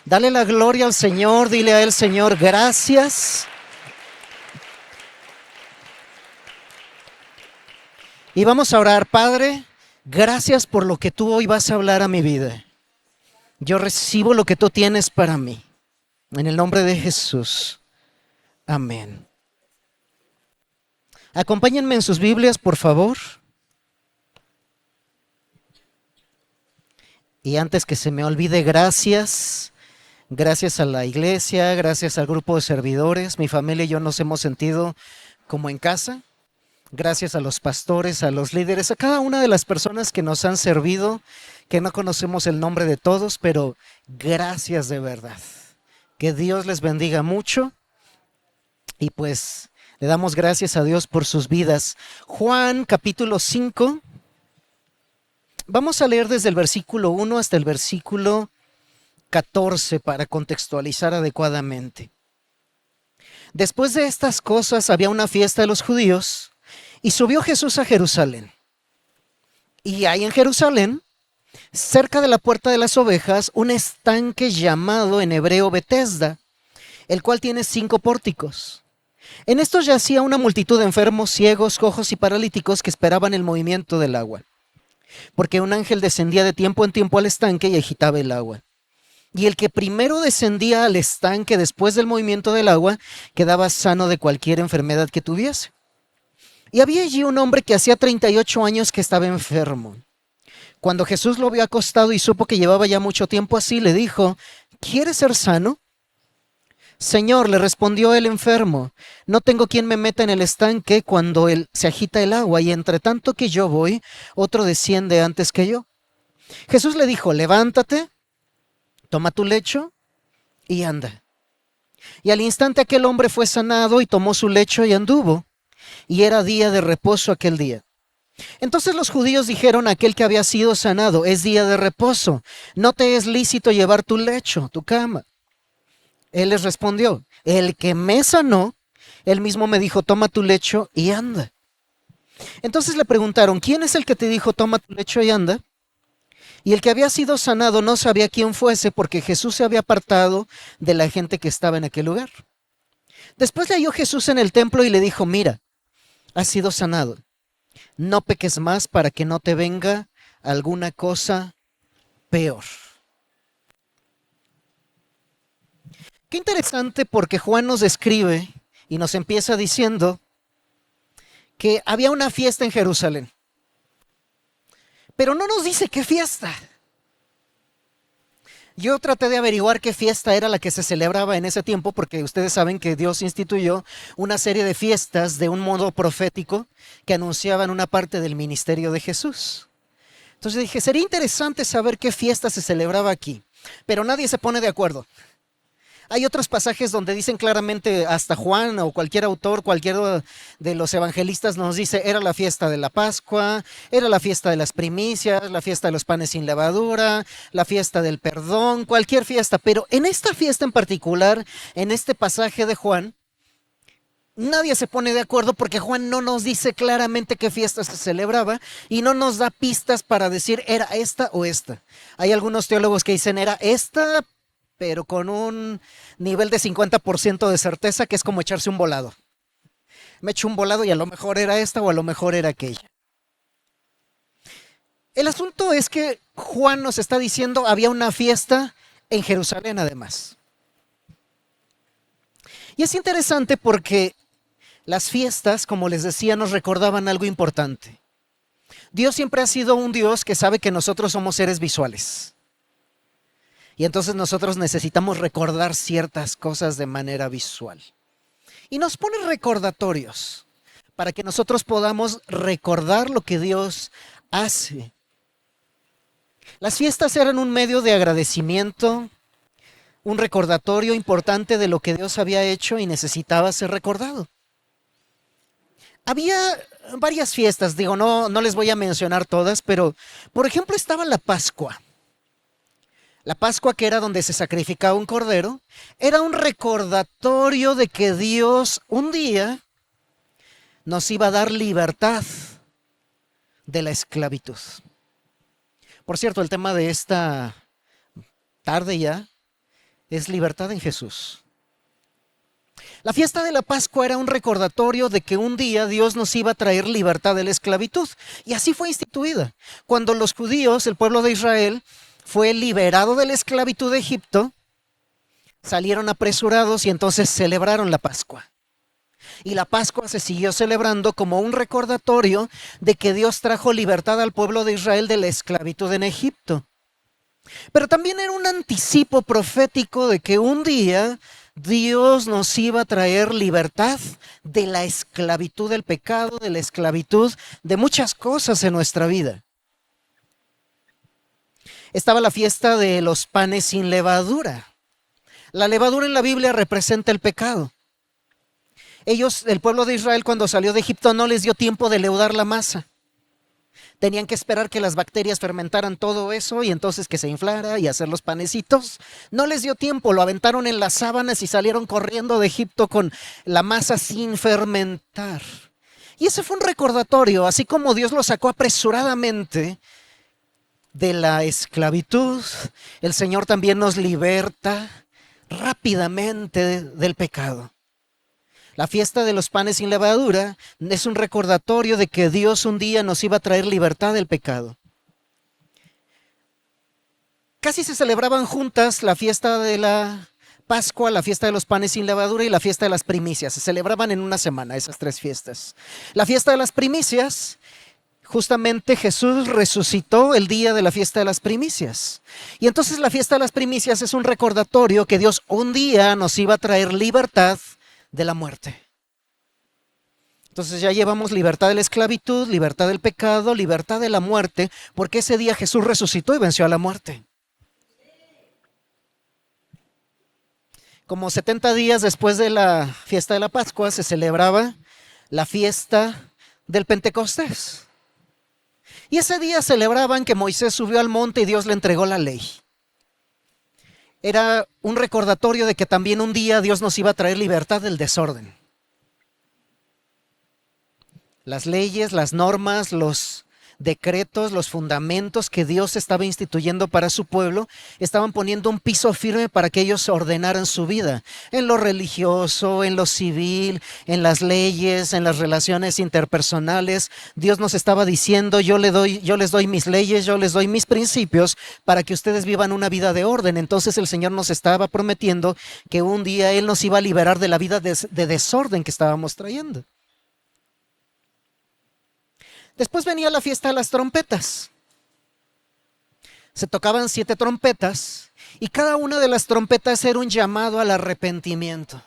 Dale la gloria al Señor, dile a Él, Señor, gracias. Y vamos a orar, Padre, gracias por lo que tú hoy vas a hablar a mi vida. Yo recibo lo que tú tienes para mí. En el nombre de Jesús. Amén. Acompáñenme en sus Biblias, por favor. Y antes que se me olvide, gracias. Gracias a la iglesia, gracias al grupo de servidores. Mi familia y yo nos hemos sentido como en casa. Gracias a los pastores, a los líderes, a cada una de las personas que nos han servido, que no conocemos el nombre de todos, pero gracias de verdad. Que Dios les bendiga mucho y pues le damos gracias a Dios por sus vidas. Juan capítulo 5, vamos a leer desde el versículo 1 hasta el versículo 14 para contextualizar adecuadamente. Después de estas cosas había una fiesta de los judíos y subió Jesús a Jerusalén. Y hay en Jerusalén, cerca de la puerta de las ovejas, un estanque llamado en hebreo Betesda, el cual tiene 5 pórticos. En estos yacía una multitud de enfermos, ciegos, cojos y paralíticos que esperaban el movimiento del agua, porque un ángel descendía de tiempo en tiempo al estanque y agitaba el agua. Y el que primero descendía al estanque después del movimiento del agua quedaba sano de cualquier enfermedad que tuviese. Y había allí un hombre que hacía 38 años que estaba enfermo. Cuando Jesús lo vio acostado y supo que llevaba ya mucho tiempo así, le dijo: ¿quieres ser sano? Señor, le respondió el enfermo, no tengo quien me meta en el estanque cuando se agita el agua, y entre tanto que yo voy, otro desciende antes que yo. Jesús le dijo: levántate, toma tu lecho y anda. Y al instante aquel hombre fue sanado y tomó su lecho y anduvo. Y era día de reposo aquel día. Entonces los judíos dijeron a aquel que había sido sanado: es día de reposo, no te es lícito llevar tu lecho, tu cama. Él les respondió: el que me sanó, él mismo me dijo: toma tu lecho y anda. Entonces le preguntaron: ¿quién es el que te dijo toma tu lecho y anda? Y el que había sido sanado no sabía quién fuese, porque Jesús se había apartado de la gente que estaba en aquel lugar. Después le halló Jesús en el templo y le dijo: mira, has sido sanado. No peques más para que no te venga alguna cosa peor. Qué interesante, porque Juan nos describe y nos empieza diciendo que había una fiesta en Jerusalén. Pero no nos dice qué fiesta. Yo traté de averiguar qué fiesta era la que se celebraba en ese tiempo, porque ustedes saben que Dios instituyó una serie de fiestas de un modo profético que anunciaban una parte del ministerio de Jesús. Entonces dije, sería interesante saber qué fiesta se celebraba aquí, pero nadie se pone de acuerdo. Hay otros pasajes donde dicen claramente, hasta Juan o cualquier autor, cualquiera de los evangelistas nos dice: era la fiesta de la Pascua, era la fiesta de las primicias, la fiesta de los panes sin levadura, la fiesta del perdón, cualquier fiesta. Pero en esta fiesta en particular, en este pasaje de Juan, nadie se pone de acuerdo, porque Juan no nos dice claramente qué fiesta se celebraba y no nos da pistas para decir era esta o esta. Hay algunos teólogos que dicen era esta, pero con un nivel de 50% de certeza, que es como echarse un volado. Me echo un volado y a lo mejor era esta o a lo mejor era aquella. El asunto es que Juan nos está diciendo había una fiesta en Jerusalén además. Y es interesante porque las fiestas, como les decía, nos recordaban algo importante. Dios siempre ha sido un Dios que sabe que nosotros somos seres visuales. Y entonces nosotros necesitamos recordar ciertas cosas de manera visual. Y nos pone recordatorios para que nosotros podamos recordar lo que Dios hace. Las fiestas eran un medio de agradecimiento, un recordatorio importante de lo que Dios había hecho y necesitaba ser recordado. Había varias fiestas, digo, no les voy a mencionar todas, pero por ejemplo estaba la Pascua. La Pascua, que era donde se sacrificaba un cordero, era un recordatorio de que Dios un día nos iba a dar libertad de la esclavitud. Por cierto, el tema de esta tarde ya es libertad en Jesús. La fiesta de la Pascua era un recordatorio de que un día Dios nos iba a traer libertad de la esclavitud. Y así fue instituida. Cuando los judíos, el pueblo de Israel, fue liberado de la esclavitud de Egipto, salieron apresurados y entonces celebraron la Pascua. Y la Pascua se siguió celebrando como un recordatorio de que Dios trajo libertad al pueblo de Israel de la esclavitud en Egipto. Pero también era un anticipo profético de que un día Dios nos iba a traer libertad de la esclavitud del pecado, de la esclavitud de muchas cosas en nuestra vida. Estaba la fiesta de los panes sin levadura. La levadura en la Biblia representa el pecado. El pueblo de Israel, cuando salió de Egipto, no les dio tiempo de leudar la masa. Tenían que esperar que las bacterias fermentaran todo eso y entonces que se inflara y hacer los panecitos. No les dio tiempo, lo aventaron en las sábanas y salieron corriendo de Egipto con la masa sin fermentar. Y ese fue un recordatorio, así como Dios los sacó apresuradamente de la esclavitud, el Señor también nos liberta rápidamente del pecado. La fiesta de los panes sin levadura es un recordatorio de que Dios un día nos iba a traer libertad del pecado. Casi se celebraban juntas la fiesta de la Pascua, la fiesta de los panes sin levadura y la fiesta de las primicias. Se celebraban en una semana esas tres fiestas. La fiesta de las primicias, justamente Jesús resucitó el día de la fiesta de las primicias. Y entonces la fiesta de las primicias es un recordatorio que Dios un día nos iba a traer libertad de la muerte. Entonces ya llevamos libertad de la esclavitud, libertad del pecado, libertad de la muerte, porque ese día Jesús resucitó y venció a la muerte. Como 70 días después de la fiesta de la Pascua se celebraba la fiesta del Pentecostés. Y ese día celebraban que Moisés subió al monte y Dios le entregó la ley. Era un recordatorio de que también un día Dios nos iba a traer libertad del desorden. Las leyes, las normas, los decretos, los fundamentos que Dios estaba instituyendo para su pueblo, estaban poniendo un piso firme para que ellos ordenaran su vida, en lo religioso, en lo civil, en las leyes, en las relaciones interpersonales. Dios nos estaba diciendo, yo les doy mis leyes, yo les doy mis principios para que ustedes vivan una vida de orden. Entonces el Señor nos estaba prometiendo que un día Él nos iba a liberar de la vida de desorden que estábamos trayendo. Después venía la fiesta de las trompetas. Se tocaban 7 trompetas y cada una de las trompetas era un llamado al arrepentimiento.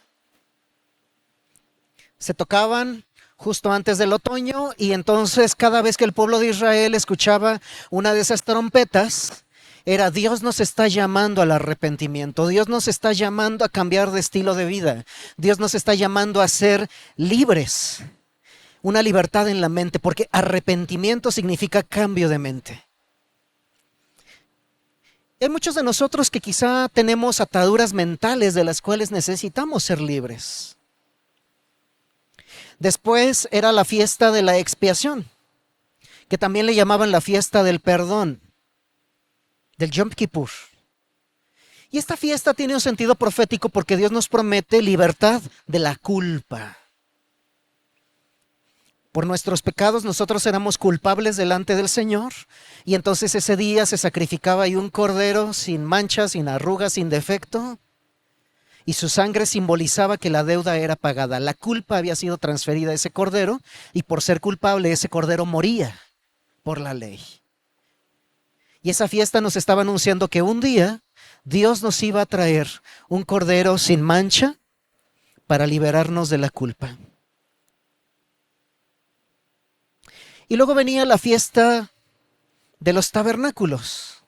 Se tocaban justo antes del otoño y entonces cada vez que el pueblo de Israel escuchaba una de esas trompetas, era Dios nos está llamando al arrepentimiento, Dios nos está llamando a cambiar de estilo de vida, Dios nos está llamando a ser libres. Una libertad en la mente, porque arrepentimiento significa cambio de mente. Hay muchos de nosotros que quizá tenemos ataduras mentales de las cuales necesitamos ser libres. Después era la fiesta de la expiación, que también le llamaban la fiesta del perdón, del Yom Kippur. Y esta fiesta tiene un sentido profético porque Dios nos promete libertad de la culpa. Por nuestros pecados nosotros éramos culpables delante del Señor y entonces ese día se sacrificaba ahí un cordero sin mancha, sin arrugas, sin defecto y su sangre simbolizaba que la deuda era pagada. La culpa había sido transferida a ese cordero y por ser culpable ese cordero moría por la ley. Y esa fiesta nos estaba anunciando que un día Dios nos iba a traer un cordero sin mancha para liberarnos de la culpa. Y luego venía la fiesta de los tabernáculos.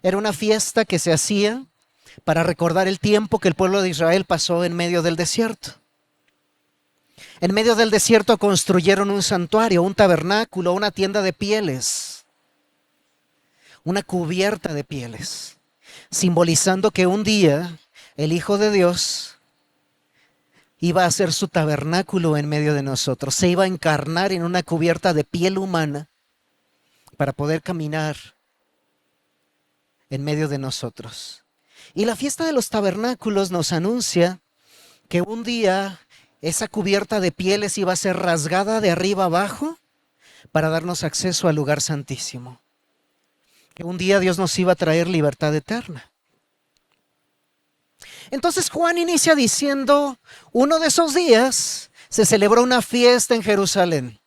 Era una fiesta que se hacía para recordar el tiempo que el pueblo de Israel pasó en medio del desierto. En medio del desierto construyeron un santuario, un tabernáculo, una tienda de pieles, una cubierta de pieles, simbolizando que un día el Hijo de Dios iba a hacer su tabernáculo en medio de nosotros. Se iba a encarnar en una cubierta de piel humana para poder caminar en medio de nosotros. Y la fiesta de los tabernáculos nos anuncia que un día esa cubierta de pieles iba a ser rasgada de arriba abajo para darnos acceso al lugar santísimo. Que un día Dios nos iba a traer libertad eterna. Entonces Juan inicia diciendo, uno de esos días se celebró una fiesta en Jerusalén.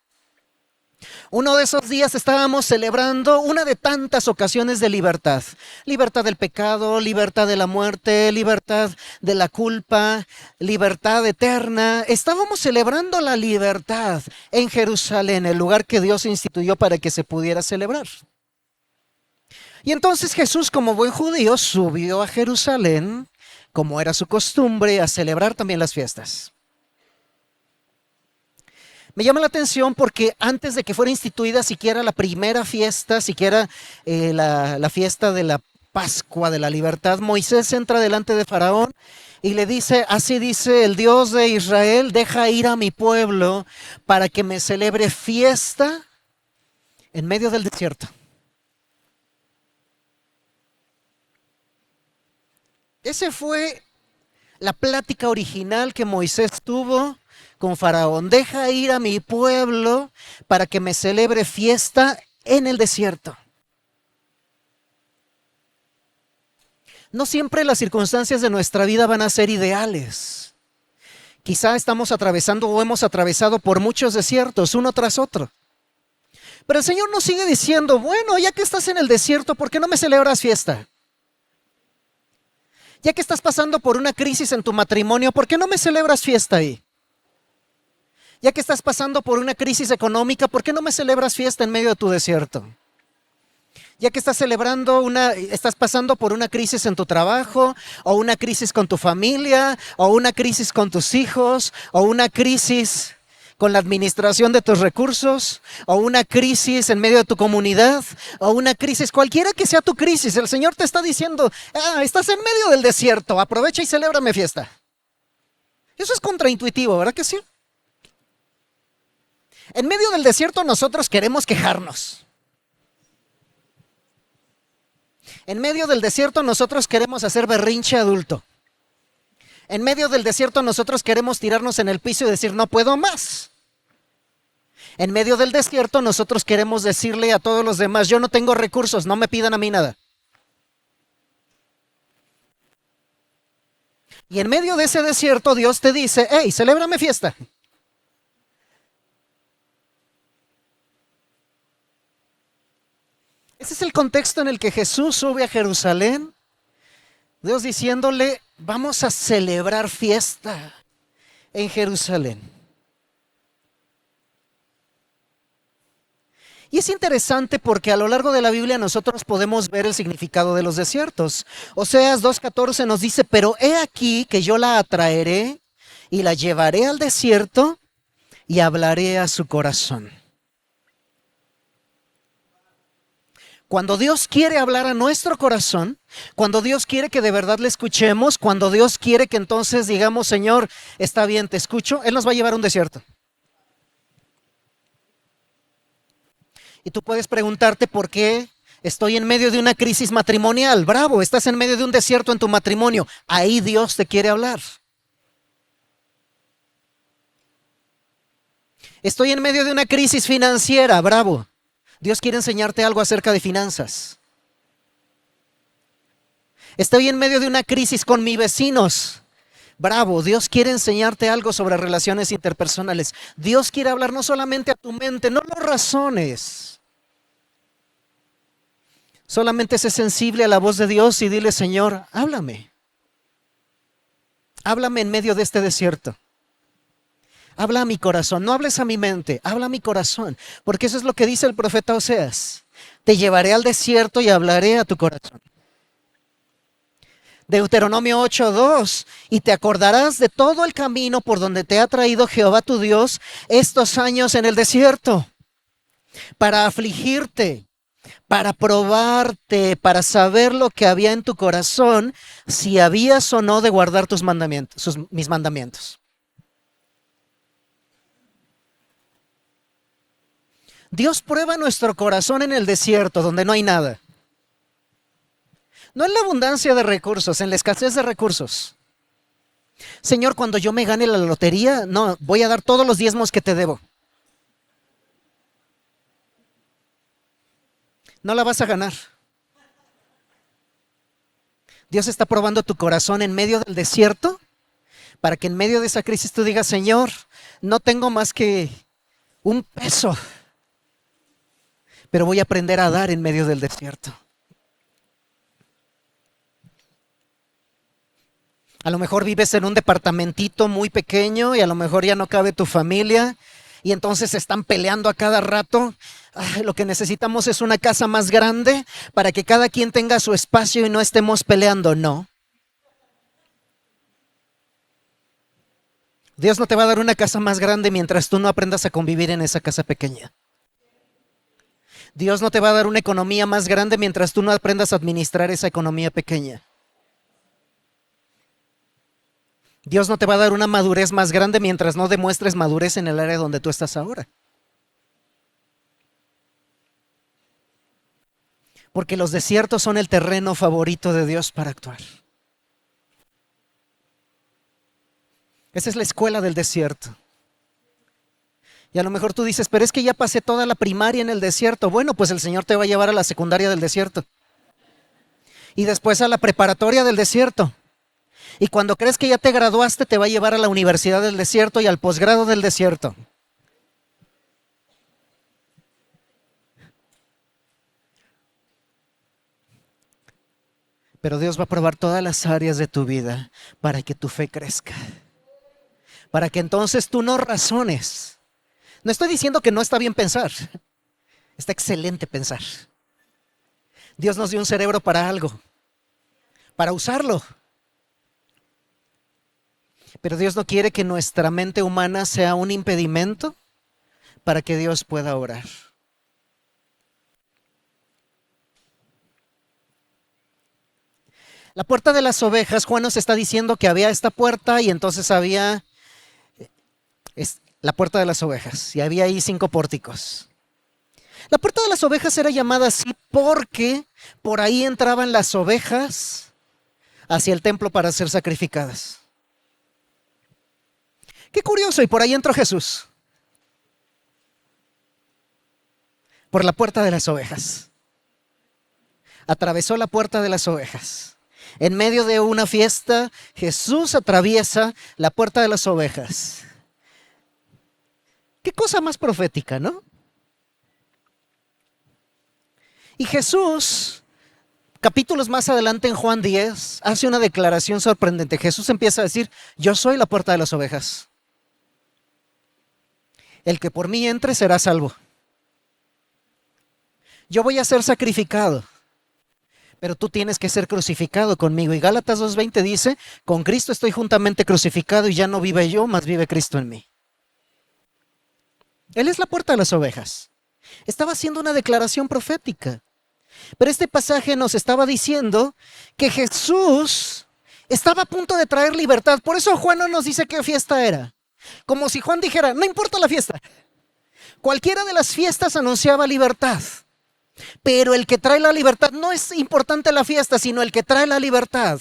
Uno de esos días estábamos celebrando una de tantas ocasiones de libertad. Libertad del pecado, libertad de la muerte, libertad de la culpa, libertad eterna. Estábamos celebrando la libertad en Jerusalén, el lugar que Dios instituyó para que se pudiera celebrar. Y entonces Jesús, como buen judío, subió a Jerusalén, como era su costumbre, a celebrar también las fiestas. Me llama la atención porque antes de que fuera instituida siquiera la primera fiesta, siquiera la fiesta de la Pascua de la Libertad, Moisés entra delante de Faraón y le dice, así dice el Dios de Israel, deja ir a mi pueblo para que me celebre fiesta en medio del desierto. Esa fue la plática original que Moisés tuvo con Faraón. Deja ir a mi pueblo para que me celebre fiesta en el desierto. No siempre las circunstancias de nuestra vida van a ser ideales. Quizá estamos atravesando o hemos atravesado por muchos desiertos, uno tras otro. Pero el Señor nos sigue diciendo, bueno, ya que estás en el desierto, ¿por qué no me celebras fiesta? Ya que estás pasando por una crisis en tu matrimonio, ¿por qué no me celebras fiesta ahí? Ya que estás pasando por una crisis económica, ¿por qué no me celebras fiesta en medio de tu desierto? Ya que estás pasando por una crisis en tu trabajo, o una crisis con tu familia, o una crisis con tus hijos, o una crisis con la administración de tus recursos, o una crisis en medio de tu comunidad, o una crisis, cualquiera que sea tu crisis, el Señor te está diciendo, estás en medio del desierto, aprovecha y celébrame fiesta. Eso es contraintuitivo, ¿verdad que sí? En medio del desierto nosotros queremos quejarnos. En medio del desierto nosotros queremos hacer berrinche adulto. En medio del desierto nosotros queremos tirarnos en el piso y decir no puedo más. En medio del desierto nosotros queremos decirle a todos los demás yo no tengo recursos, no me pidan a mí nada. Y en medio de ese desierto Dios te dice, hey, celébrame fiesta. Ese es el contexto en el que Jesús sube a Jerusalén. Dios diciéndole, vamos a celebrar fiesta en Jerusalén. Y es interesante porque a lo largo de la Biblia nosotros podemos ver el significado de los desiertos. Oseas 2:14 nos dice, pero he aquí que yo la atraeré y la llevaré al desierto y hablaré a su corazón. Cuando Dios quiere hablar a nuestro corazón, cuando Dios quiere que de verdad le escuchemos, cuando Dios quiere que entonces digamos, Señor, está bien, te escucho, Él nos va a llevar a un desierto. Y tú puedes preguntarte por qué estoy en medio de una crisis matrimonial. Bravo, estás en medio de un desierto en tu matrimonio. Ahí Dios te quiere hablar. Estoy en medio de una crisis financiera. Bravo. Dios quiere enseñarte algo acerca de finanzas. Estoy en medio de una crisis con mis vecinos. Bravo, Dios quiere enseñarte algo sobre relaciones interpersonales. Dios quiere hablar no solamente a tu mente, no lo razones. Solamente sé sensible a la voz de Dios y dile, Señor, háblame. Háblame en medio de este desierto. Habla a mi corazón, no hables a mi mente, habla a mi corazón, porque eso es lo que dice el profeta Oseas. Te llevaré al desierto y hablaré a tu corazón. Deuteronomio 8:2, y te acordarás de todo el camino por donde te ha traído Jehová tu Dios estos años en el desierto, para afligirte, para probarte, para saber lo que había en tu corazón, si habías o no de guardar tus mandamientos, mis mandamientos. Dios prueba nuestro corazón en el desierto, donde no hay nada. No en la abundancia de recursos, en la escasez de recursos. Señor, cuando yo me gane la lotería, no, voy a dar todos los diezmos que te debo. No la vas a ganar. Dios está probando tu corazón en medio del desierto para que en medio de esa crisis tú digas, Señor, no tengo más que un peso, pero voy a aprender a dar en medio del desierto. A lo mejor vives en un departamentito muy pequeño y a lo mejor ya no cabe tu familia y entonces están peleando a cada rato. Ay, lo que necesitamos es una casa más grande para que cada quien tenga su espacio y no estemos peleando. No. Dios no te va a dar una casa más grande mientras tú no aprendas a convivir en esa casa pequeña. Dios no te va a dar una economía más grande mientras tú no aprendas a administrar esa economía pequeña. Dios no te va a dar una madurez más grande mientras no demuestres madurez en el área donde tú estás ahora. Porque los desiertos son el terreno favorito de Dios para actuar. Esa es la escuela del desierto. Y a lo mejor tú dices, pero es que ya pasé toda la primaria en el desierto. Bueno, pues el Señor te va a llevar a la secundaria del desierto. Y después a la preparatoria del desierto. Y cuando crees que ya te graduaste, te va a llevar a la universidad del desierto y al posgrado del desierto. Pero Dios va a probar todas las áreas de tu vida para que tu fe crezca. Para que entonces tú no razones. No estoy diciendo que no está bien pensar. Está excelente pensar. Dios nos dio un cerebro para algo, para usarlo. Pero Dios no quiere que nuestra mente humana sea un impedimento para que Dios pueda orar. La puerta de las ovejas, Juan nos está diciendo que había esta puerta y entonces había la puerta de las ovejas y había ahí 5 pórticos. La puerta de las ovejas era llamada así porque por ahí entraban las ovejas hacia el templo para ser sacrificadas. Qué curioso, y por ahí entró Jesús. Por la puerta de las ovejas. Atravesó la puerta de las ovejas. En medio de una fiesta, Jesús atraviesa la puerta de las ovejas. Qué cosa más profética, ¿no? Y Jesús, capítulos más adelante en Juan 10, hace una declaración sorprendente. Jesús empieza a decir, yo soy la puerta de las ovejas. El que por mí entre será salvo. Yo voy a ser sacrificado, pero tú tienes que ser crucificado conmigo. Y Gálatas 2:20 dice, con Cristo estoy juntamente crucificado y ya no vive yo, mas vive Cristo en mí. Él es la puerta de las ovejas. Estaba haciendo una declaración profética. Pero este pasaje nos estaba diciendo que Jesús estaba a punto de traer libertad. Por eso Juan no nos dice qué fiesta era. Como si Juan dijera, no importa la fiesta. Cualquiera de las fiestas anunciaba libertad. Pero el que trae la libertad no es importante la fiesta, sino el que trae la libertad.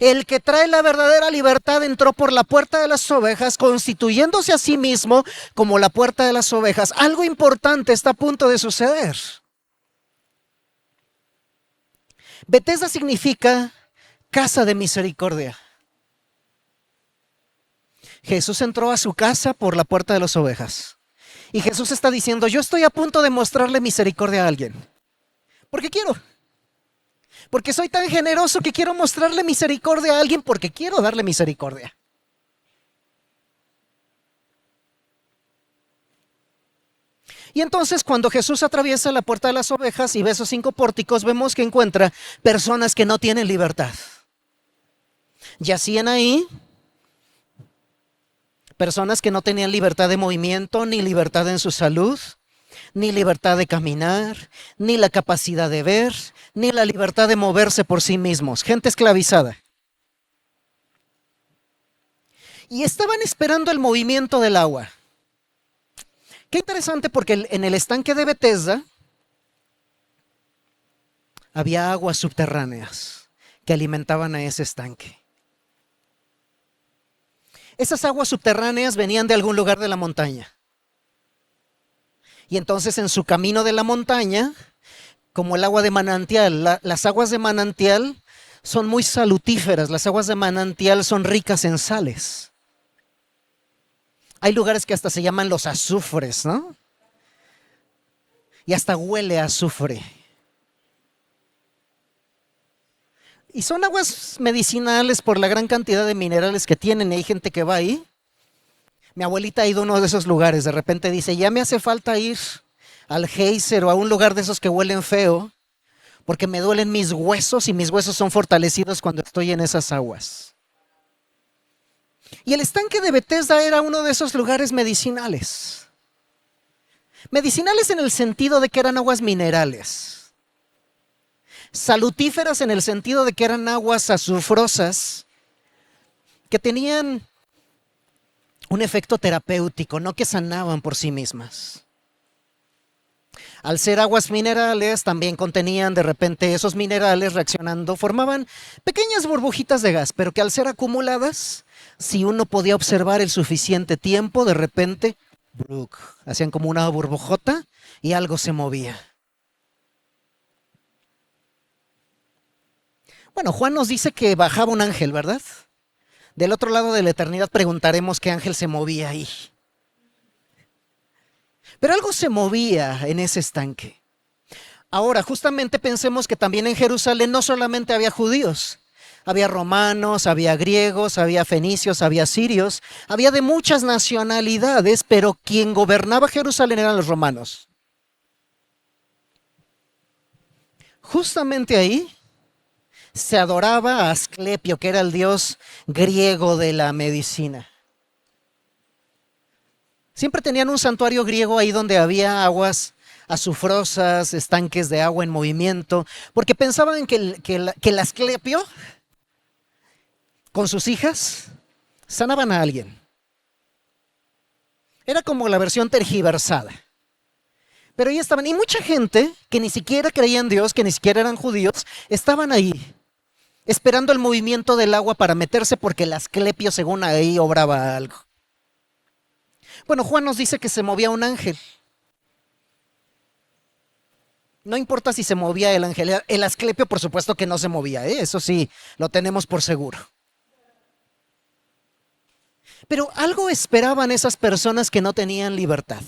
El que trae la verdadera libertad entró por la puerta de las ovejas, constituyéndose a sí mismo como la puerta de las ovejas. Algo importante está a punto de suceder. Betesda significa casa de misericordia. Jesús entró a su casa por la puerta de las ovejas. Y Jesús está diciendo, yo estoy a punto de mostrarle misericordia a alguien. Porque quiero. Porque soy tan generoso que quiero mostrarle misericordia a alguien porque quiero darle misericordia. Y entonces cuando Jesús atraviesa la puerta de las ovejas y ve esos 5 pórticos, vemos que encuentra personas que no tienen libertad. Yacían ahí personas que no tenían libertad de movimiento, ni libertad en su salud, ni libertad de caminar, ni la capacidad de ver, ni la libertad de moverse por sí mismos. Gente esclavizada. Y estaban esperando el movimiento del agua. Qué interesante porque en el estanque de Betesda había aguas subterráneas. que alimentaban a ese estanque. Esas aguas subterráneas venían de algún lugar de la montaña. Y entonces en su camino de la montaña, como el agua de manantial, las aguas de manantial son muy salutíferas, las aguas de manantial son ricas en sales. Hay lugares que hasta se llaman los azufres, ¿no? Y hasta huele a azufre. Y son aguas medicinales por la gran cantidad de minerales que tienen. Y hay gente que va ahí. Mi abuelita ha ido a uno de esos lugares. De repente dice, ya me hace falta ir al geyser o a un lugar de esos que huelen feo, porque me duelen mis huesos y mis huesos son fortalecidos cuando estoy en esas aguas. Y el estanque de Betesda era uno de esos lugares medicinales. Medicinales en el sentido de que eran aguas minerales. Salutíferas en el sentido de que eran aguas azufrosas que tenían un efecto terapéutico, no que sanaban por sí mismas. Al ser aguas minerales, también contenían de repente esos minerales reaccionando, formaban pequeñas burbujitas de gas, pero que al ser acumuladas, si uno podía observar el suficiente tiempo, de repente, hacían como una burbujota y algo se movía. Bueno, Juan nos dice que bajaba un ángel, ¿verdad? Del otro lado de la eternidad preguntaremos qué ángel se movía ahí. Pero algo se movía en ese estanque. Ahora, justamente pensemos que también en Jerusalén no solamente había judíos. Había romanos, había griegos, había fenicios, había sirios. Había de muchas nacionalidades, pero quien gobernaba Jerusalén eran los romanos. Justamente ahí se adoraba a Asclepio, que era el dios griego de la medicina. Siempre tenían un santuario griego ahí donde había aguas azufrosas, estanques de agua en movimiento, porque pensaban que el Asclepio, con sus hijas, sanaban a alguien. Era como la versión tergiversada. Pero ahí estaban, y mucha gente que ni siquiera creía en Dios, que ni siquiera eran judíos, estaban ahí, esperando el movimiento del agua para meterse porque el Asclepio, según ahí, obraba algo. Bueno, Juan nos dice que se movía un ángel. No importa si se movía el ángel, el Asclepio por supuesto que no se movía, eso sí, lo tenemos por seguro. Pero algo esperaban esas personas que no tenían libertad.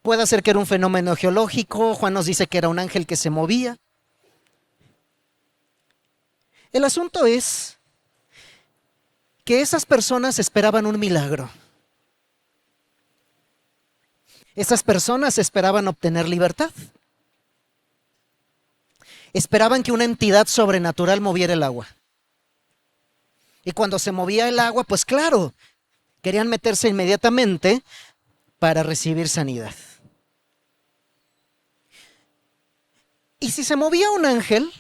Puede ser que era un fenómeno geológico, Juan nos dice que era un ángel que se movía. El asunto es que esas personas esperaban un milagro. Esas personas esperaban obtener libertad. Esperaban que una entidad sobrenatural moviera el agua. Y cuando se movía el agua, pues claro, querían meterse inmediatamente para recibir sanidad. Y si se movía un ángel,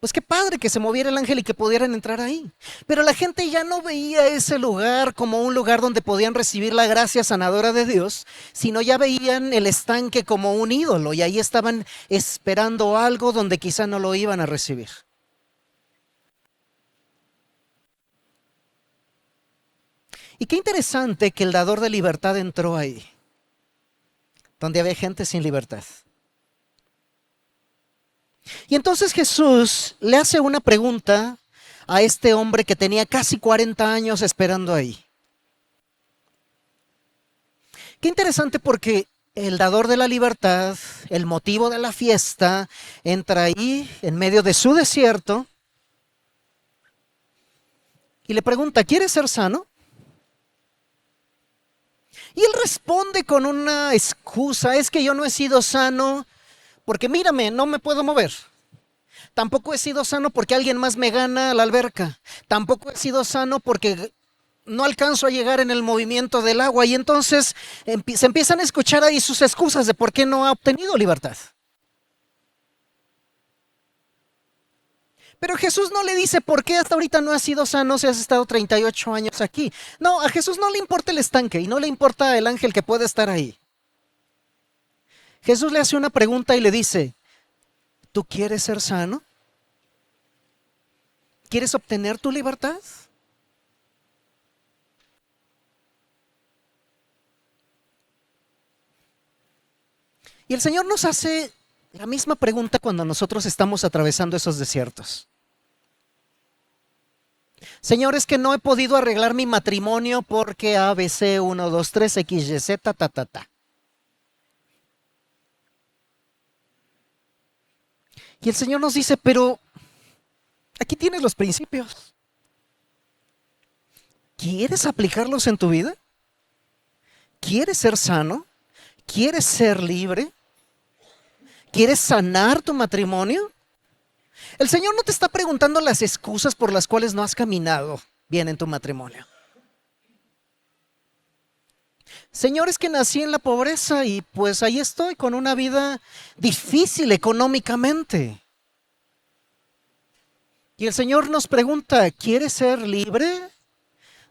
pues qué padre que se moviera el ángel y que pudieran entrar ahí. Pero la gente ya no veía ese lugar como un lugar donde podían recibir la gracia sanadora de Dios, sino ya veían el estanque como un ídolo y ahí estaban esperando algo donde quizá no lo iban a recibir. Y qué interesante que el dador de libertad entró ahí, donde había gente sin libertad. Y entonces Jesús le hace una pregunta a este hombre que tenía casi 40 años esperando ahí. Qué interesante porque el dador de la libertad, el motivo de la fiesta, entra ahí en medio de su desierto y le pregunta, ¿quieres ser sano? Y él responde con una excusa, es que yo no he sido sano porque mírame, no me puedo mover. Tampoco he sido sano porque alguien más me gana a la alberca. Tampoco he sido sano porque no alcanzo a llegar en el movimiento del agua. Y entonces se empiezan a escuchar ahí sus excusas de por qué no ha obtenido libertad. Pero Jesús no le dice por qué hasta ahorita no has sido sano si has estado 38 años aquí. No, a Jesús no le importa el estanque y no le importa el ángel que puede estar ahí. Jesús le hace una pregunta y le dice, ¿tú quieres ser sano? ¿Quieres obtener tu libertad? Y el Señor nos hace la misma pregunta cuando nosotros estamos atravesando esos desiertos. Señor, es que no he podido arreglar mi matrimonio porque ABC 1, 2, 3, X, Y, Z, ta, ta, ta. Y el Señor nos dice, pero aquí tienes los principios. ¿Quieres aplicarlos en tu vida? ¿Quieres ser sano? ¿Quieres ser libre? ¿Quieres sanar tu matrimonio? El Señor no te está preguntando las excusas por las cuales no has caminado bien en tu matrimonio. Señor, es que nací en la pobreza y pues ahí estoy con una vida difícil económicamente. Y el Señor nos pregunta, ¿quieres ser libre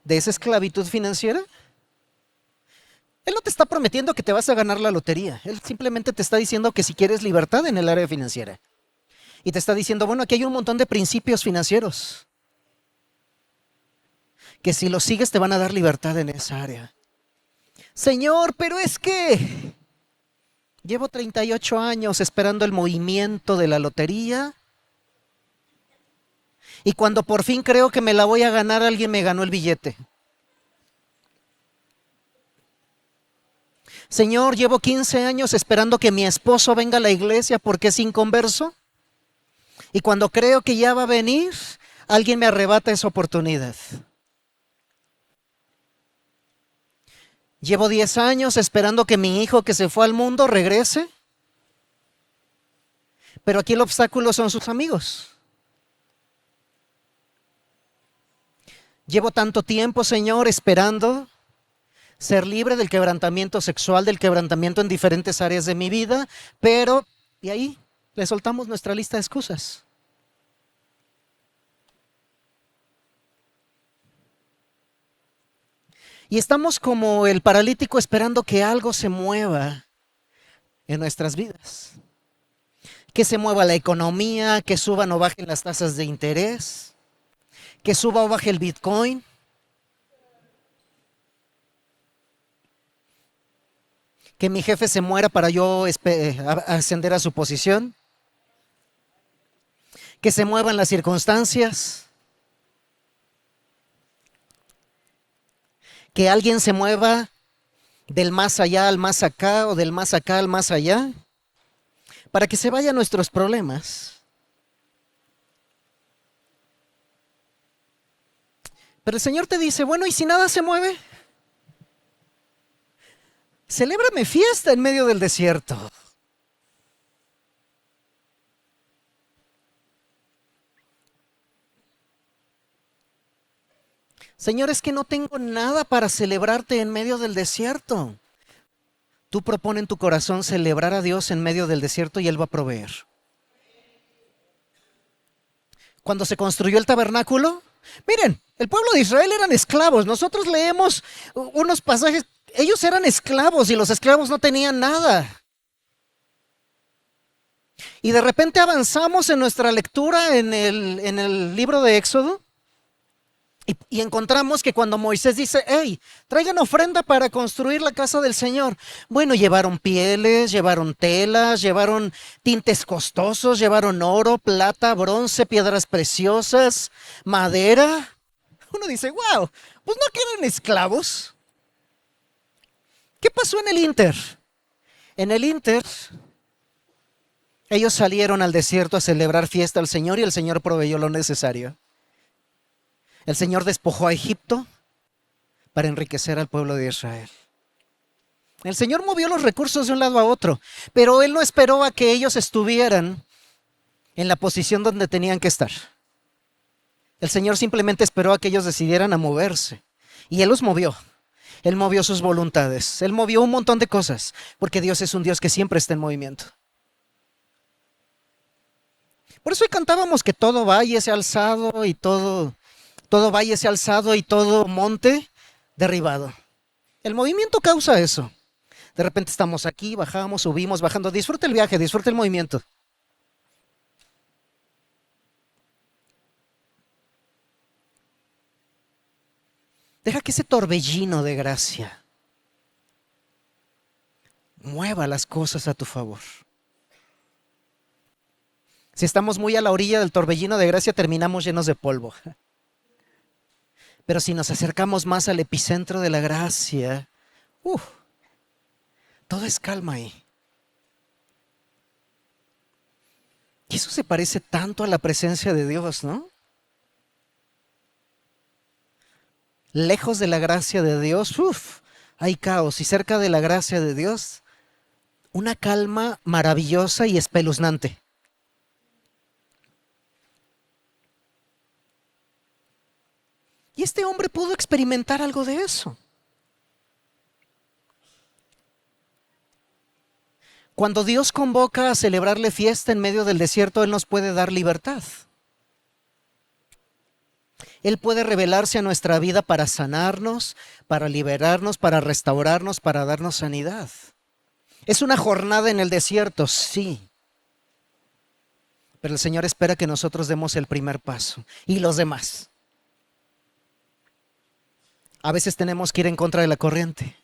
de esa esclavitud financiera? Él no te está prometiendo que te vas a ganar la lotería. Él simplemente te está diciendo que si quieres libertad en el área financiera. Y te está diciendo, bueno, aquí hay un montón de principios financieros que si los sigues te van a dar libertad en esa área. Señor, pero es que llevo 38 años esperando el movimiento de la lotería y cuando por fin creo que me la voy a ganar, alguien me ganó el billete. Señor, llevo 15 años esperando que mi esposo venga a la iglesia porque es inconverso. Y cuando creo que ya va a venir, alguien me arrebata esa oportunidad. Llevo 10 años esperando que mi hijo que se fue al mundo regrese. Pero aquí el obstáculo son sus amigos. Llevo tanto tiempo, Señor, esperando ser libre del quebrantamiento sexual, del quebrantamiento en diferentes áreas de mi vida, pero, y ahí le soltamos nuestra lista de excusas. Y estamos como el paralítico esperando que algo se mueva en nuestras vidas. Que se mueva la economía, que suban o bajen las tasas de interés, que suba o baje el Bitcoin. Que mi jefe se muera para yo ascender a su posición. Que se muevan las circunstancias. Que alguien se mueva del más allá al más acá o del más acá al más allá, para que se vayan nuestros problemas. Pero el Señor te dice, bueno, ¿y si nada se mueve? Celébrame fiesta en medio del desierto. Señor, es que no tengo nada para celebrarte en medio del desierto. Tú propones en tu corazón celebrar a Dios en medio del desierto y Él va a proveer. Cuando se construyó el tabernáculo, miren, el pueblo de Israel eran esclavos. Nosotros leemos unos pasajes, ellos eran esclavos y los esclavos no tenían nada. Y de repente avanzamos en nuestra lectura en el libro de Éxodo. Y encontramos que cuando Moisés dice, hey, traigan ofrenda para construir la casa del Señor. Bueno, llevaron pieles, llevaron telas, llevaron tintes costosos, llevaron oro, plata, bronce, piedras preciosas, madera. Uno dice, wow, pues no que eran esclavos. ¿Qué pasó en el Inter? En el Inter, ellos salieron al desierto a celebrar fiesta al Señor y el Señor proveyó lo necesario. El Señor despojó a Egipto para enriquecer al pueblo de Israel. El Señor movió los recursos de un lado a otro, pero Él no esperó a que ellos estuvieran en la posición donde tenían que estar. El Señor simplemente esperó a que ellos decidieran a moverse. Y Él los movió. Él movió sus voluntades. Él movió un montón de cosas, porque Dios es un Dios que siempre está en movimiento. Por eso hoy cantábamos que todo valle sea alzado y todo valle sea alzado y todo monte derribado. El movimiento causa eso. De repente estamos aquí, bajamos, subimos, bajando. Disfruta el viaje, disfruta el movimiento. Deja que ese torbellino de gracia mueva las cosas a tu favor. Si estamos muy a la orilla del torbellino de gracia, terminamos llenos de polvo. Pero si nos acercamos más al epicentro de la gracia, todo es calma ahí. Y eso se parece tanto a la presencia de Dios, ¿no? Lejos de la gracia de Dios, hay caos. Y cerca de la gracia de Dios, una calma maravillosa y espeluznante. Y este hombre pudo experimentar algo de eso. Cuando Dios convoca a celebrarle fiesta en medio del desierto, Él nos puede dar libertad. Él puede revelarse a nuestra vida para sanarnos, para liberarnos, para restaurarnos, para darnos sanidad. Es una jornada en el desierto, sí. Pero el Señor espera que nosotros demos el primer paso y los demás. A veces tenemos que ir en contra de la corriente.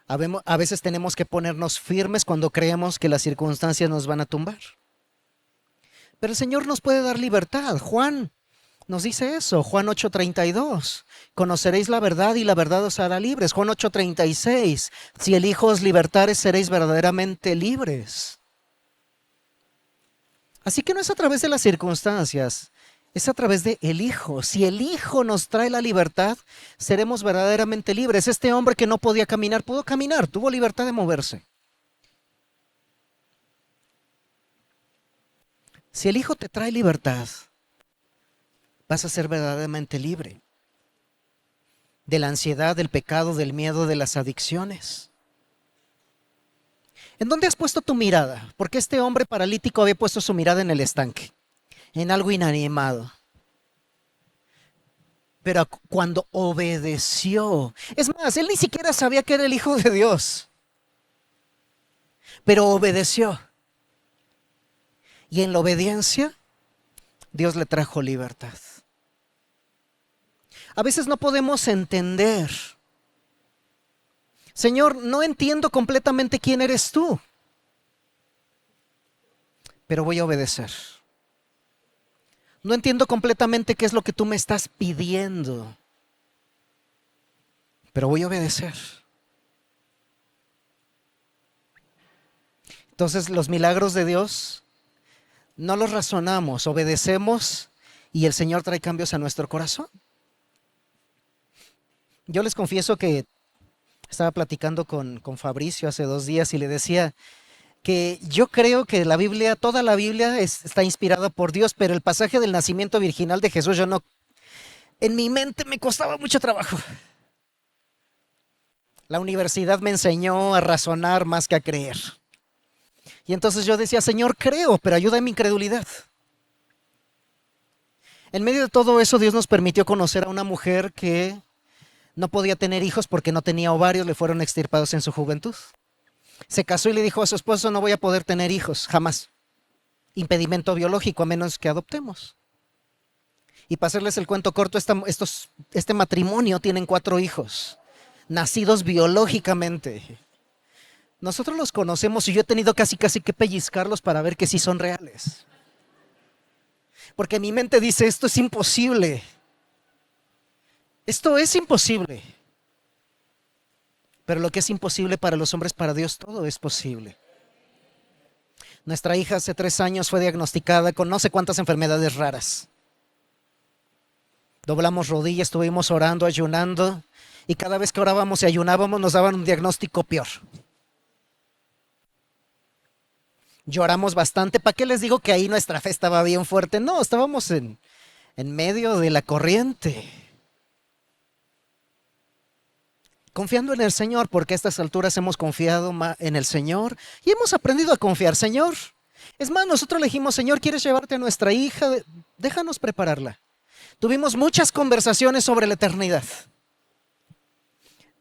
A veces tenemos que ponernos firmes cuando creemos que las circunstancias nos van a tumbar. Pero el Señor nos puede dar libertad. Juan nos dice eso, Juan 8:32. Conoceréis la verdad y la verdad os hará libres. Juan 8:36. Si el Hijo os libertare, seréis verdaderamente libres. Así que no es a través de las circunstancias, es a través de el Hijo. Si el Hijo nos trae la libertad, seremos verdaderamente libres. Este hombre que no podía caminar, pudo caminar, tuvo libertad de moverse. Si el Hijo te trae libertad, vas a ser verdaderamente libre de la ansiedad, del pecado, del miedo, de las adicciones. ¿En dónde has puesto tu mirada? Porque este hombre paralítico había puesto su mirada en el estanque, en algo inanimado. Pero cuando obedeció, es más, él ni siquiera sabía que era el Hijo de Dios, pero obedeció. Y en la obediencia, Dios le trajo libertad. A veces no podemos entender. Señor, no entiendo completamente quién eres tú, pero voy a obedecer. No entiendo completamente qué es lo que tú me estás pidiendo, pero voy a obedecer. Entonces, los milagros de Dios no los razonamos, obedecemos y el Señor trae cambios a nuestro corazón. Yo les confieso que estaba platicando con Fabricio hace 2 días y le decía que yo creo que la Biblia, toda la Biblia está inspirada por Dios, pero el pasaje del nacimiento virginal de Jesús, yo no, en mi mente me costaba mucho trabajo. La universidad me enseñó a razonar más que a creer. Y entonces yo decía, Señor, creo, pero ayuda en mi incredulidad. En medio de todo eso, Dios nos permitió conocer a una mujer que no podía tener hijos porque no tenía ovarios, le fueron extirpados en su juventud. Se casó y le dijo a su esposo, no voy a poder tener hijos, jamás. Impedimento biológico, a menos que adoptemos. Y para hacerles el cuento corto, este matrimonio tienen 4 hijos, nacidos biológicamente. Nosotros los conocemos y yo he tenido casi que pellizcarlos para ver que sí son reales. Porque mi mente dice, esto es imposible. Esto es imposible. Pero lo que es imposible para los hombres, para Dios todo es posible. Nuestra hija hace 3 años fue diagnosticada con no sé cuántas enfermedades raras. Doblamos rodillas, estuvimos orando, ayunando, y cada vez que orábamos y ayunábamos nos daban un diagnóstico peor. Lloramos bastante. ¿Para qué les digo que ahí nuestra fe estaba bien fuerte? No, estábamos en medio de la corriente. Confiando en el Señor, porque a estas alturas hemos confiado en el Señor y hemos aprendido a confiar, Señor. Es más, nosotros le dijimos, Señor, ¿quieres llevarte a nuestra hija? Déjanos prepararla. Tuvimos muchas conversaciones sobre la eternidad.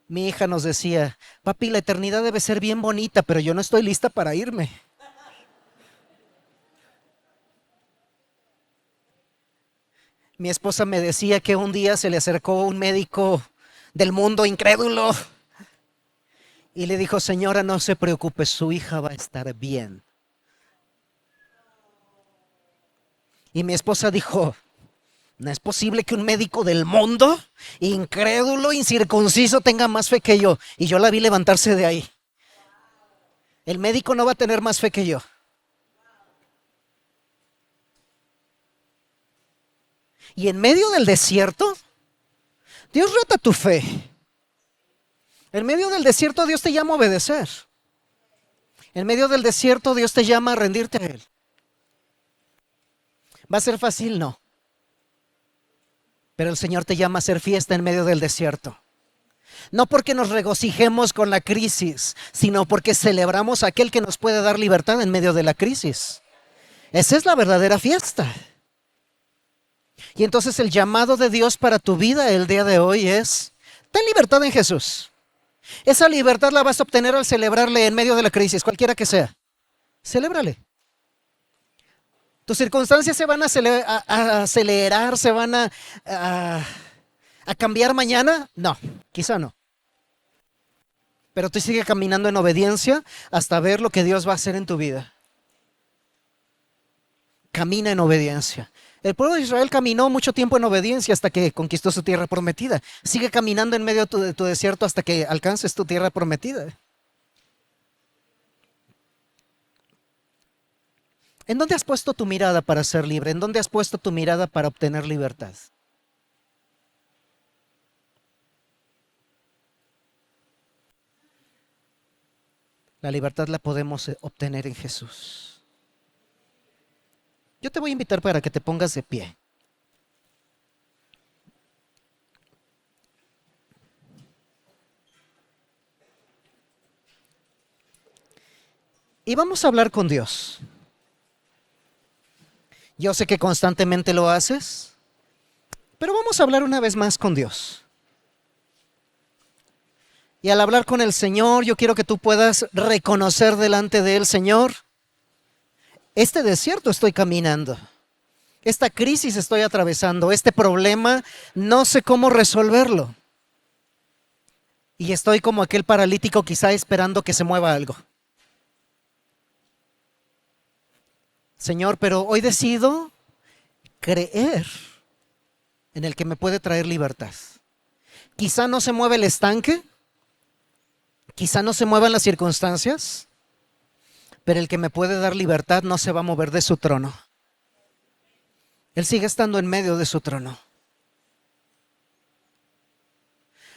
Mi hija nos decía, papi, la eternidad debe ser bien bonita, pero yo no estoy lista para irme. Mi esposa me decía que un día se le acercó un médico del mundo incrédulo y le dijo: señora, no se preocupe, su hija va a estar bien. Y mi esposa dijo: no es posible que un médico del mundo, incrédulo, incircunciso, tenga más fe que yo. Y yo la vi levantarse de ahí. El médico no va a tener más fe que yo. Y en medio del desierto, Dios reta tu fe. En medio del desierto, Dios te llama a obedecer. En medio del desierto, Dios te llama a rendirte a Él. ¿Va a ser fácil? No. Pero el Señor te llama a hacer fiesta en medio del desierto. No porque nos regocijemos con la crisis, sino porque celebramos a aquel que nos puede dar libertad en medio de la crisis. Esa es la verdadera fiesta. Y entonces el llamado de Dios para tu vida el día de hoy es: ten libertad en Jesús. Esa libertad la vas a obtener al celebrarle en medio de la crisis, cualquiera que sea. Celébrale. Tus circunstancias se van a acelerar, se van a cambiar mañana. No, quizá no. Pero tú sigue caminando en obediencia hasta ver lo que Dios va a hacer en tu vida. Camina en obediencia. El pueblo de Israel caminó mucho tiempo en obediencia hasta que conquistó su tierra prometida. Sigue caminando en medio de tu desierto hasta que alcances tu tierra prometida. ¿En dónde has puesto tu mirada para ser libre? ¿En dónde has puesto tu mirada para obtener libertad? La libertad la podemos obtener en Jesús. Yo te voy a invitar para que te pongas de pie. Y vamos a hablar con Dios. Yo sé que constantemente lo haces, pero vamos a hablar una vez más con Dios. Y al hablar con el Señor, yo quiero que tú puedas reconocer delante de Él: Señor, este desierto estoy caminando. Esta crisis estoy atravesando. Este problema no sé cómo resolverlo. Y estoy como aquel paralítico quizá esperando que se mueva algo. Señor, pero hoy decido creer en el que me puede traer libertad. Quizá no se mueve el estanque, quizá no se muevan las circunstancias, pero el que me puede dar libertad no se va a mover de su trono. Él sigue estando en medio de su trono.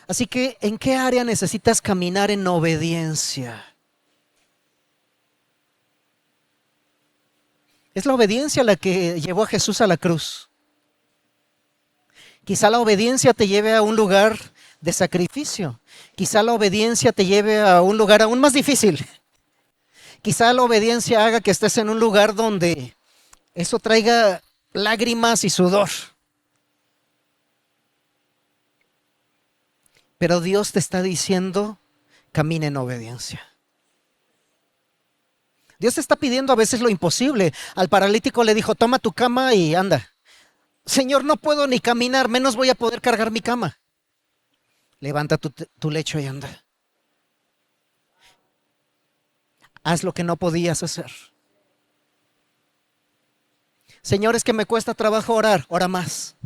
Así que, ¿en qué área necesitas caminar en obediencia? Es la obediencia la que llevó a Jesús a la cruz. Quizá la obediencia te lleve a un lugar de sacrificio. Quizá la obediencia te lleve a un lugar aún más difícil. Quizá la obediencia haga que estés en un lugar donde eso traiga lágrimas y sudor. Pero Dios te está diciendo: camina en obediencia. Dios te está pidiendo a veces lo imposible. Al paralítico le dijo: toma tu cama y anda. Señor, no puedo ni caminar, menos voy a poder cargar mi cama. Levanta tu lecho y anda. Haz lo que no podías hacer. Señor, es que me cuesta trabajo orar, ora más.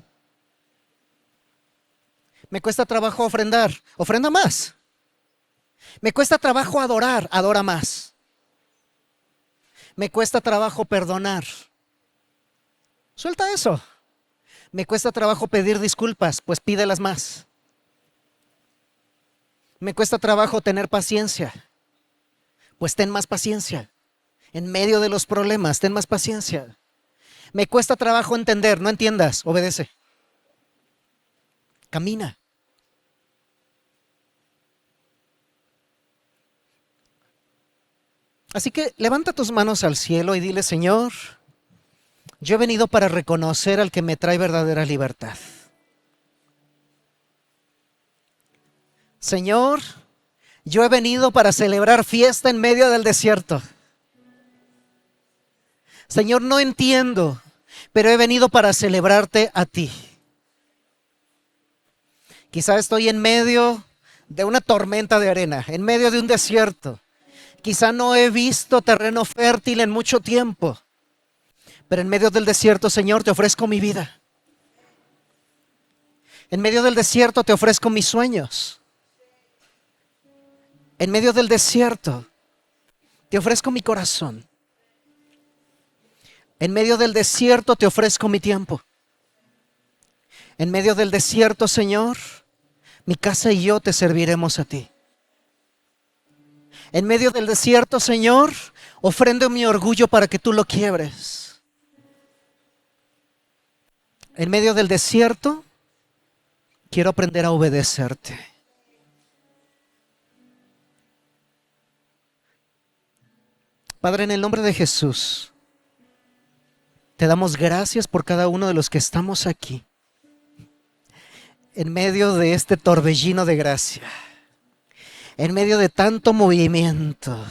Me cuesta trabajo ofrendar, ofrenda más. Me cuesta trabajo adorar, adora más. Me cuesta trabajo perdonar. Suelta eso. Me cuesta trabajo pedir disculpas, pues pídelas más. Me cuesta trabajo tener paciencia, pues ten más paciencia. En medio de los problemas, ten más paciencia. Me cuesta trabajo entender, no entiendas, obedece. Camina. Así que levanta tus manos al cielo y dile: Señor, yo he venido para reconocer al que me trae verdadera libertad. Señor, yo he venido para celebrar fiesta en medio del desierto. Señor, no entiendo, pero he venido para celebrarte a ti. Quizá estoy en medio de una tormenta de arena, en medio de un desierto. Quizá no he visto terreno fértil en mucho tiempo, pero en medio del desierto, Señor, te ofrezco mi vida. En medio del desierto te ofrezco mis sueños. En medio del desierto te ofrezco mi corazón. En medio del desierto te ofrezco mi tiempo. En medio del desierto, Señor, mi casa y yo te serviremos a ti. En medio del desierto, Señor, ofrendo mi orgullo para que tú lo quiebres. En medio del desierto, quiero aprender a obedecerte. Padre, en el nombre de Jesús, te damos gracias por cada uno de los que estamos aquí, en medio de este torbellino de gracia, en medio de tanto movimiento,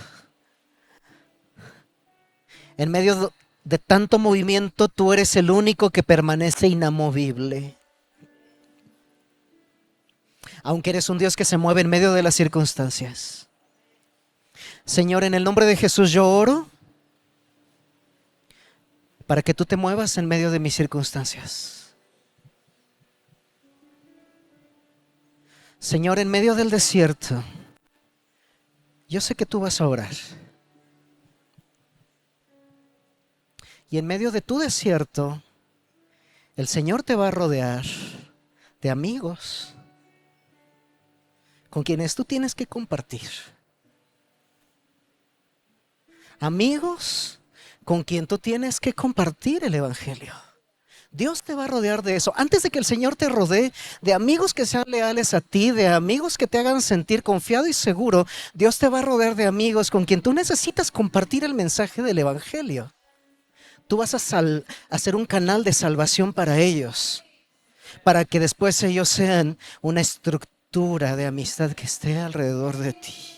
en medio de tanto movimiento, tú eres el único que permanece inamovible. Aunque eres un Dios que se mueve en medio de las circunstancias. Señor, en el nombre de Jesús yo oro para que tú te muevas en medio de mis circunstancias. Señor, en medio del desierto, yo sé que tú vas a orar. Y en medio de tu desierto, el Señor te va a rodear de amigos con quienes tú tienes que compartir. Amigos con quien tú tienes que compartir el evangelio. Dios te va a rodear de eso. Antes de que el Señor te rodee de amigos que sean leales a ti, de amigos que te hagan sentir confiado y seguro, Dios te va a rodear de amigos con quien tú necesitas compartir el mensaje del evangelio. Tú vas a ser un canal de salvación para ellos, para que después ellos sean una estructura de amistad que esté alrededor de ti.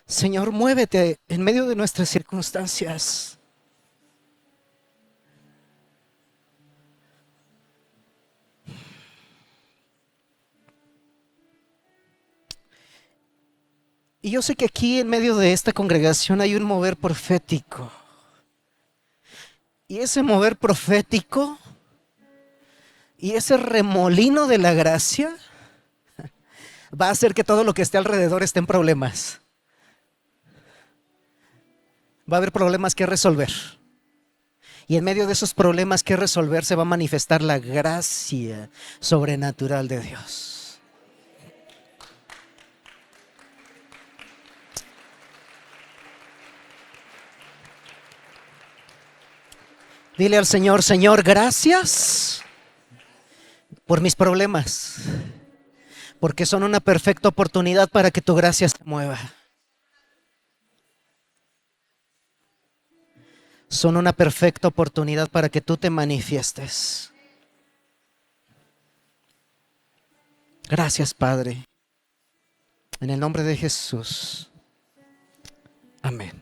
Señor, muévete en medio de nuestras circunstancias. Y yo sé que aquí en medio de esta congregación hay un mover profético. Y ese mover profético y ese remolino de la gracia va a hacer que todo lo que esté alrededor esté en problemas. Va a haber problemas que resolver. Y en medio de esos problemas que resolver se va a manifestar la gracia sobrenatural de Dios. Dile al Señor, Señor, gracias por mis problemas, porque son una perfecta oportunidad para que tu gracia se mueva. Son una perfecta oportunidad para que tú te manifiestes. Gracias, Padre. En el nombre de Jesús. Amén.